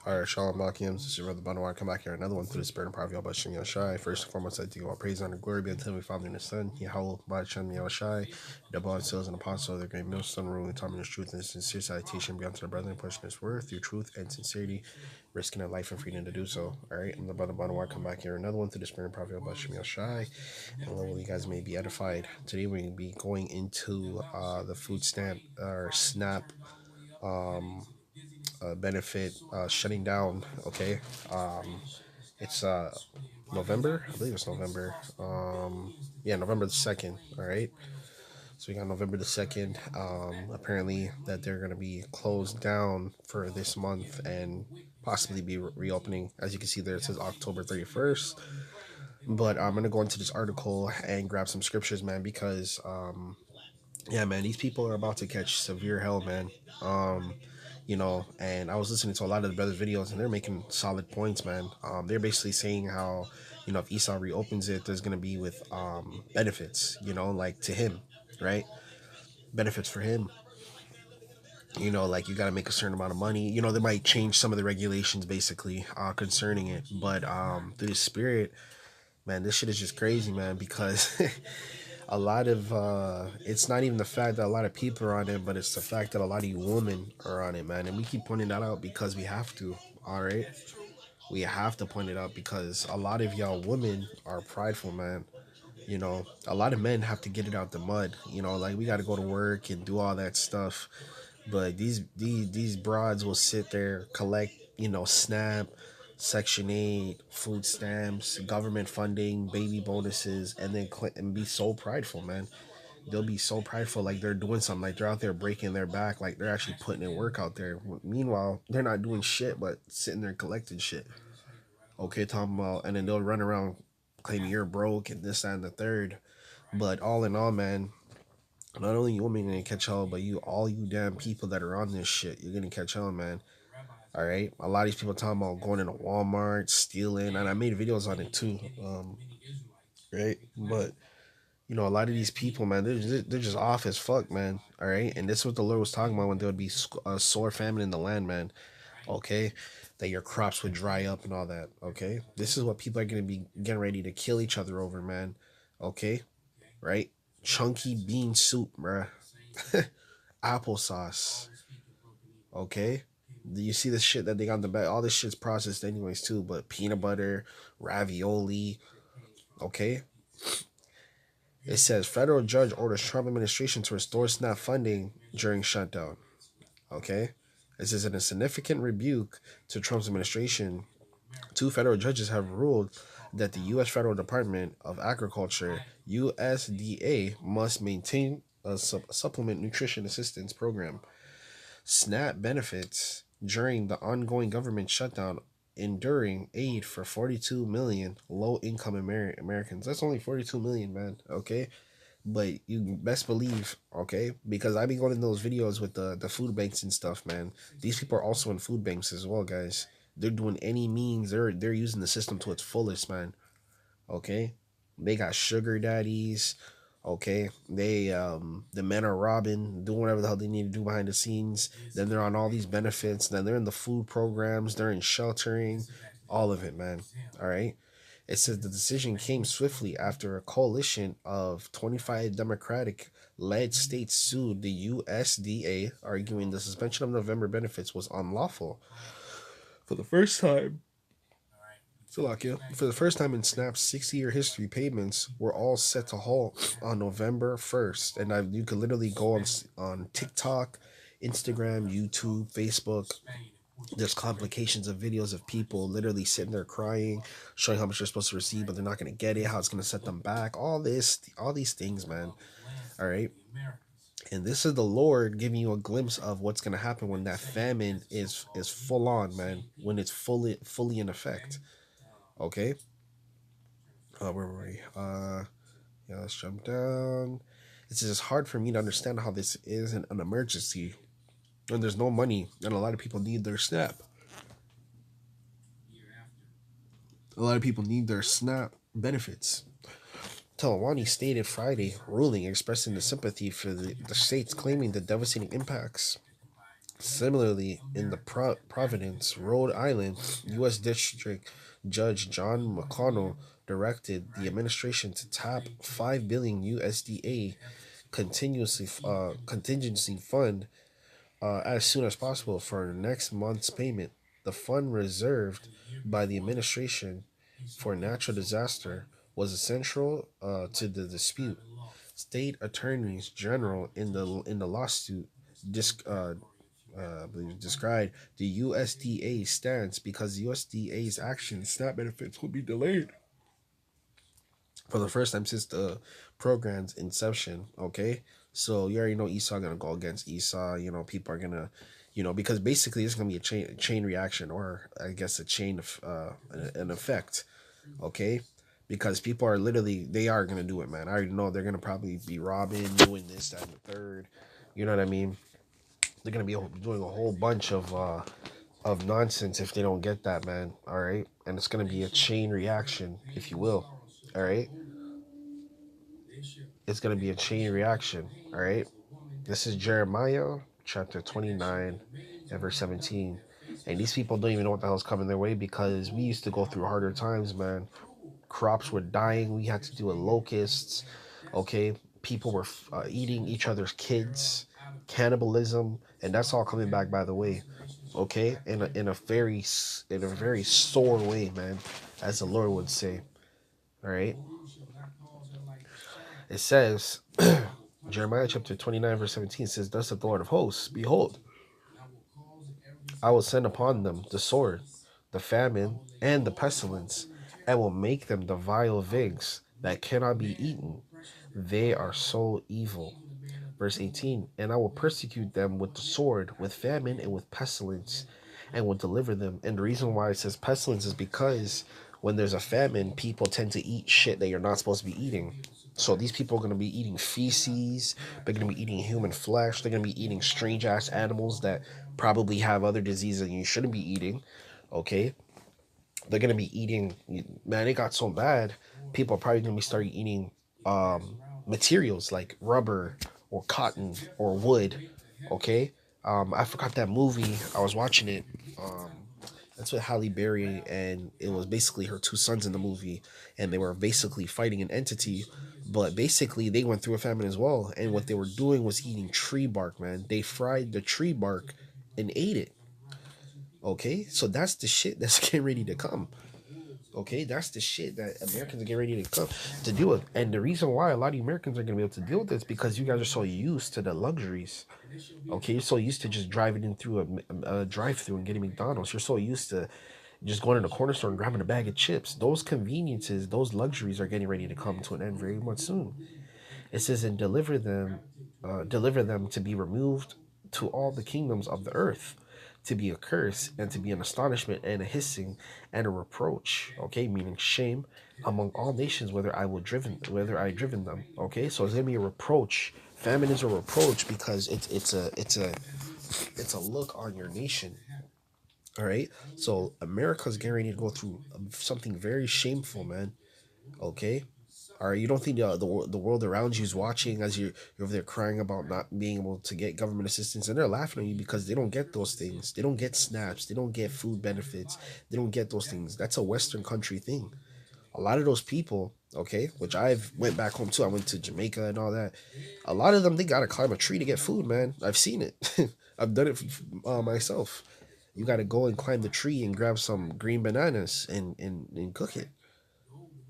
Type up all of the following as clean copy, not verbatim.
Alright, Shalom Malachians, this is your brother Banawar. Come back here, another one through the spirit and power of Yahawashi. First and foremost, I give all praise, honor, glory be unto the Father and the Son, Yahawah, Shem, Yahawashi, the bond, seals, and apostle of the great millstone, ruling time and truth and sincere salutation be unto the brethren, pushing his word through truth and sincerity, risking their life and freedom to do so. Alright, I'm the brother Banawar. Come back here, another one through the spirit and power of Yahawashi, and Lord, you guys may be edified. Today, we're going to be going into the food stamp or SNAP. Benefit shutting down. Okay, it's November. I believe it's November. Yeah, November the 2nd. All right. So we got November the 2nd. Apparently that they're gonna be closed down for this month and possibly be reopening. As you can see there, it says October 31st. But I'm gonna go into this article and grab some scriptures, man, because yeah, man, these people are about to catch severe hell, man. Um, and I was listening to a lot of the brothers' videos, and they're making solid points, man. They're basically saying how, if Esau reopens it, there's gonna be with benefits, like to him, right? Benefits for him. Like you gotta make a certain amount of money. They might change some of the regulations, basically, concerning it. But through the spirit, man, this shit is just crazy, man, because a lot of it's not even the fact that a lot of people are on it, but it's the fact that a lot of you women are on it, man. And we keep pointing that out because we have to. All right, we have to point it out because a lot of y'all women are prideful, man. A lot of men have to get it out the mud. Like we got to go to work and do all that stuff, but these broads will sit there, collect, SNAP, Section 8, food stamps, government funding, baby bonuses, and then and be so prideful, man. They'll be so prideful, like they're doing something, like they're out there breaking their back, like they're actually putting in work out there. Meanwhile, they're not doing shit, but sitting there collecting shit. Okay, talking about, and then they'll run around claiming you're broke and this, that, and the third. But all in all, man, not only you women gonna catch on, but all you damn people that are on this shit, you're gonna catch on, man. All right, a lot of these people talking about going into Walmart, stealing, and I made videos on it too. Right, but a lot of these people, man, they're just off as fuck, man. All right, and this is what the Lord was talking about when there would be a sore famine in the land, man. Okay, that your crops would dry up and all that. Okay, this is what people are gonna be getting ready to kill each other over, man. Okay, right? Chunky bean soup, bruh. Applesauce. Okay. You see the shit that they got in the back? All this shit's processed anyways too, but peanut butter, ravioli. Okay. It says federal judge orders Trump administration to restore SNAP funding during shutdown. Okay. It says in a significant rebuke to Trump's administration, two federal judges have ruled that the U.S. Federal Department of Agriculture (USDA) must maintain a supplement nutrition assistance program SNAP benefits during the ongoing government shutdown, enduring aid for 42 million low-income Americans. That's only 42 million, man. Okay, but you best believe, okay, because I be going in those videos with the food banks and stuff, man. These people are also in food banks as well, guys. They're doing any means. They're using the system to its fullest, man. Okay, they got sugar daddies. Okay, the men are robbing, doing whatever the hell they need to do behind the scenes. Then they're on all these benefits. Then they're in the food programs. They're in sheltering, all of it, man. All right. It says the decision came swiftly after a coalition of 25 Democratic led states sued the USDA, arguing the suspension of November benefits was unlawful. For the first time, Slovakia. For the first time in Snap's 60-year history, payments were all set to halt on November 1st. And you could literally go on TikTok, Instagram, YouTube, Facebook. There's complications of videos of people literally sitting there crying, showing how much they're supposed to receive, but they're not going to get it, how it's going to set them back. All these things, man. All right. And this is the Lord giving you a glimpse of what's going to happen when that famine is full on, man. When it's fully in effect. Okay. Where were we? Yeah, let's jump down. It's just hard for me to understand how this isn't an emergency when there's no money and a lot of people need their SNAP. A lot of people need their SNAP benefits. Talawani stated Friday ruling expressing the sympathy for the states claiming the devastating impacts Similarly, in the Providence, Rhode Island, U.S. District Judge John McConnell directed the administration to tap 5 billion USDA contingency fund as soon as possible for next month's payment. The fund reserved by the administration for natural disaster was essential to the dispute. State attorneys general in the lawsuit disc, I believe described the USDA stance because the USDA's action SNAP benefits will be delayed for the first time since the program's inception. Okay, so you already know Esau gonna go against Esau. You know, people are gonna, because basically it's gonna be a chain reaction, or I guess a chain of an effect. Okay, because people are literally they are gonna do it, man. I already know they're gonna probably be robbing, doing this, that, and the third. You know what I mean? They're gonna be doing a whole bunch of nonsense if they don't get that, man. All right, and it's gonna be a chain reaction, if you will. All right, it's gonna be a chain reaction. All right, this is Jeremiah chapter 29 and verse 17. And these people don't even know what the hell's coming their way because we used to go through harder times, man. Crops were dying. We had to deal with locusts. Okay, people were eating each other's kids, cannibalism, and that's all coming back, by the way. Okay, in a very sore way, man, as the Lord would say. All right, it says Jeremiah chapter 29 verse 17 says, "Thus saith the Lord of hosts, behold, I will send upon them the sword, the famine, and the pestilence, and will make them the vile figs that cannot be eaten. They are so evil." Verse 18, "And I will persecute them with the sword, with famine, and with pestilence, and will deliver them." And the reason why it says pestilence is because when there's a famine, people tend to eat shit that you're not supposed to be eating. So these people are going to be eating feces. They're going to be eating human flesh. They're going to be eating strange ass animals that probably have other diseases that you shouldn't be eating. Okay, they're going to be eating. Man, it got so bad. People are probably going to be starting eating materials like rubber or cotton or wood. Okay, I forgot that movie. I was watching it. Um, that's with Halle Berry, and it was basically her two sons in the movie, and they were basically fighting an entity, but basically they went through a famine as well. And what they were doing was eating tree bark, man. They fried the tree bark and ate it. Okay, so that's the shit that's getting ready to come. Okay, that's the shit that Americans are getting ready to come to deal with. And the reason why a lot of Americans are gonna be able to deal with this because you guys are so used to the luxuries. Okay, you're so used to just driving in through a drive-through and getting McDonald's. You're so used to just going to the corner store and grabbing a bag of chips. Those conveniences, those luxuries are getting ready to come to an end very much soon. It says, "And deliver them to be removed to all the kingdoms of the earth, to be a curse and to be an astonishment and a hissing and a reproach." Okay, meaning shame among all nations, whether I driven them. Okay, so it's gonna be a reproach. Famine is a reproach because it's a look on your nation. All right, so America's getting ready to go through something very shameful, man. Okay, or you don't think the world around you is watching as you're over there crying about not being able to get government assistance, and they're laughing at you because they don't get those things. They don't get snaps. They don't get food benefits. They don't get those things. That's a Western country thing. A lot of those people, okay, which I've went back home too. I went to Jamaica and all that. A lot of them they gotta climb a tree to get food, man. I've seen it. I've done it myself. You gotta go and climb the tree and grab some green bananas and cook it.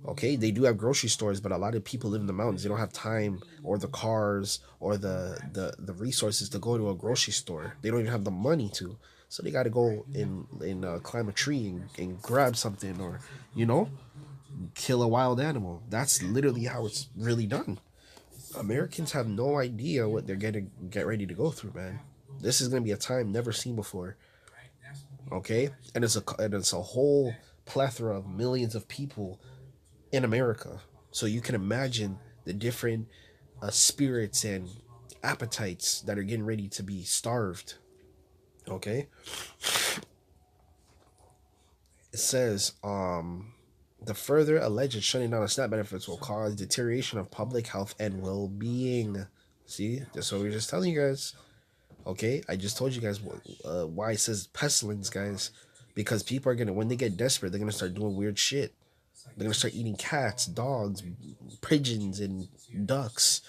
Okay, they do have grocery stores, but a lot of people live in the mountains. They don't have time or the cars or the resources to go to a grocery store. They don't even have the money to. So they got to go and climb a tree and grab something or, you know, kill a wild animal. That's literally how it's really done. Americans have no idea what they're getting get ready to go through, man. This is gonna be a time never seen before. Okay, and it's a whole plethora of millions of people in America. So you can imagine the different spirits and appetites that are getting ready to be starved. Okay, it says the further alleged shutting down of SNAP benefits will cause deterioration of public health and well-being. See, that's what we were just telling you guys. Okay, I just told you guys why it says pestilence, guys, because people are gonna, when they get desperate, they're gonna start doing weird shit. They're gonna start eating cats, dogs, pigeons, and ducks,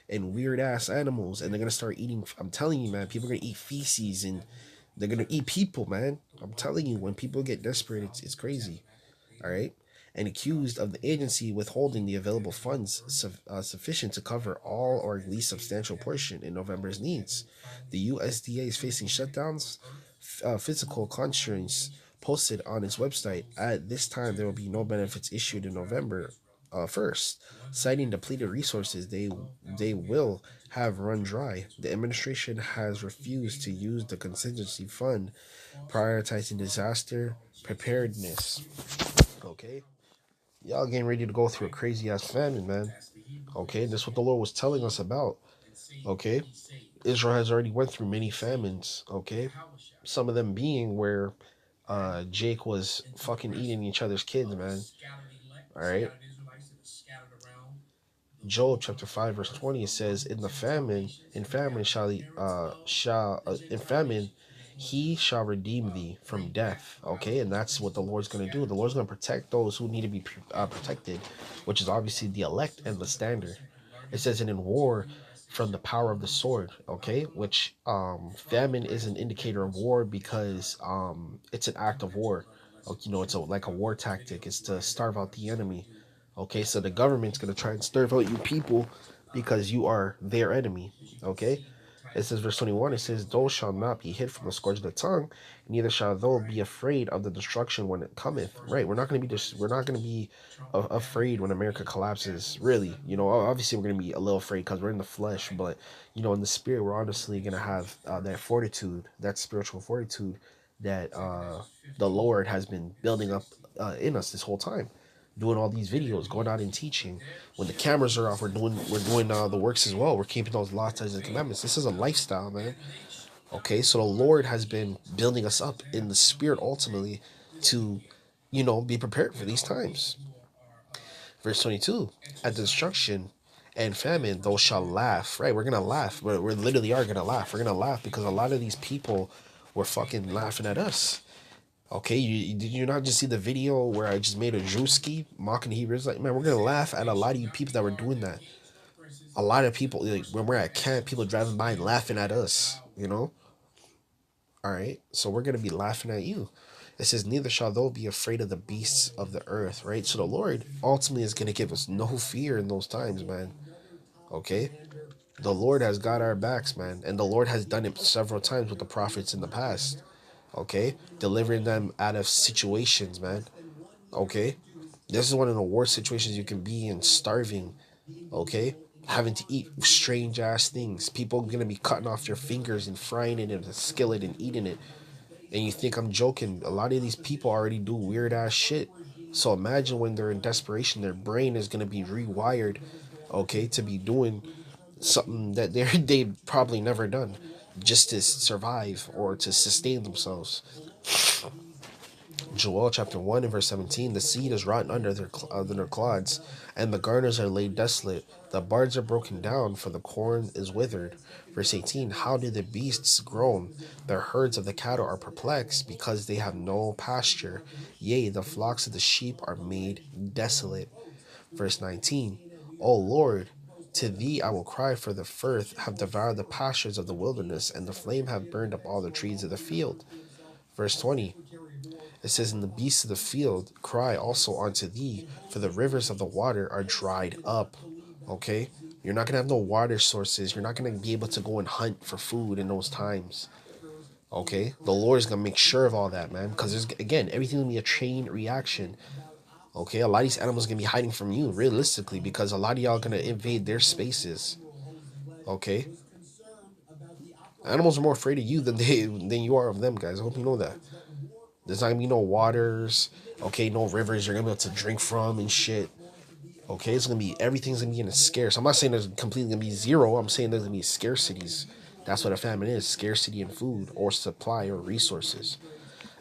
and weird ass animals, and they're gonna start eating. I'm telling you, man, people are gonna eat feces, and they're gonna eat people, man. I'm telling you, when people get desperate, it's crazy. All right, and accused of the agency withholding the available funds sufficient to cover all or at least substantial portion in November's needs. The USDA is facing shutdowns, physical constraints posted on its website. At this time, there will be no benefits issued in November 1st, citing depleted resources they will have run dry. The administration has refused to use the contingency fund, prioritizing disaster preparedness. Okay, y'all getting ready to go through a crazy ass famine, man. Okay, that's what the Lord was telling us about. Okay, Israel has already went through many famines. Okay, some of them being where Jake was fucking eating each other's kids, man. All right. Job chapter 5 verse 20, it says, in famine in famine he shall redeem thee from death. Okay, and that's what the Lord's going to do. The Lord's going to protect those who need to be protected, which is obviously the elect and the standard. It says, and in war from the power of the sword. Okay, which famine is an indicator of war because it's an act of war. You know, it's like a war tactic. It's to starve out the enemy. Okay, so the government's gonna try and starve out you people because you are their enemy. Okay, it says verse 21. It says, "Those shall not be hid from the scourge of the tongue, neither shall thou be afraid of the destruction when it cometh." Right? We're not gonna be afraid when America collapses. Really, you know. Obviously, we're gonna be a little afraid because we're in the flesh, but you know, in the spirit, we're honestly gonna have that fortitude, that spiritual fortitude that the Lord has been building up in us this whole time, doing all these videos, going out and teaching. When the cameras are off, we're doing the works as well. We're keeping those laws, statutes, and commandments. This is a lifestyle, man. Okay, so the Lord has been building us up in the spirit ultimately to, you know, be prepared for these times. Verse 22, at the destruction and famine, those shall laugh. Right, we're gonna laugh. We literally are gonna laugh. We're gonna laugh because a lot of these people were fucking laughing at us. Okay, did you not just see the video where I just made a Drewski mocking the Hebrews? Like, man, we're gonna laugh at a lot of you people that were doing that. A lot of people, like when we're at camp, people driving by and laughing at us. You know, all right. So we're gonna be laughing at you. It says, "Neither shall thou be afraid of the beasts of the earth." Right. So the Lord ultimately is gonna give us no fear in those times, man. Okay. The Lord has got our backs, man, and the Lord has done it several times with the prophets in the past. Okay, delivering them out of situations, man. Okay, this is one of the worst situations you can be in, starving. Okay, having to eat strange ass things. People gonna be cutting off your fingers and frying it in a skillet and eating it. And you think I'm joking? A lot of these people already do weird ass shit. So imagine when they're in desperation, their brain is gonna be rewired, okay, to be doing something that they've probably never done, just to survive or to sustain themselves. Joel chapter 1 and verse 17, the seed is rotten under their clods, and the garners are laid desolate. The barns are broken down, for the corn is withered. Verse 18, how do the beasts groan? The herds of the cattle are perplexed, because they have no pasture. Yea, the flocks of the sheep are made desolate. Verse 19, O Lord, to thee I will cry, for the firth have devoured the pastures of the wilderness, and the flame have burned up all the trees of the field. Verse 20, it says, and the beasts of the field cry also unto thee, for the rivers of the water are dried up. Okay? You're not going to have no water sources. You're not going to be able to go and hunt for food in those times. Okay? The Lord is going to make sure of all that, man. Because, there's again, everything will be a chain reaction. Okay? A lot of these animals are going to be hiding from you, realistically, because a lot of y'all are going to invade their spaces. Okay? Animals are more afraid of you than you are of them, guys. I hope you know that. There's not gonna be no waters, okay, no rivers you're gonna be able to drink from and shit. Okay, it's gonna be everything's gonna be in a scarce. I'm not saying there's completely gonna be zero. I'm saying there's gonna be scarcities. That's what a famine is: scarcity in food or supply or resources.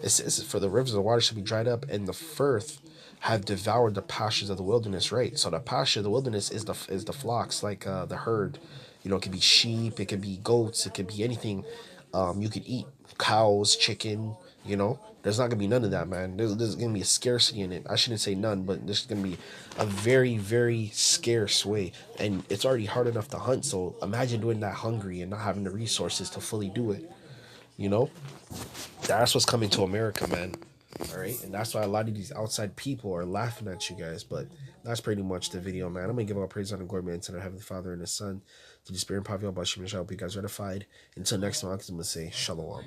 It says, for the rivers of the water should be dried up, and the firth have devoured the pastures of the wilderness. Right. So the pasture of the wilderness is the flocks, like the herd. You know, it could be sheep, it could be goats, it could be anything. You could eat cows, chicken. You know, there's not gonna be none of that, man. There's gonna be a scarcity in it. I shouldn't say none, but there's gonna be a very, very scarce way, and it's already hard enough to hunt. So imagine doing that hungry and not having the resources to fully do it. You know, that's what's coming to America, man. All right, and that's why a lot of these outside people are laughing at you guys. But that's pretty much the video, man. I'm gonna give all praise on the glory, man, to the Heavenly Father and the Son, to the Spirit and power of Yahawashi. I hope you guys are edified. Until next time, I'm gonna say Shalom.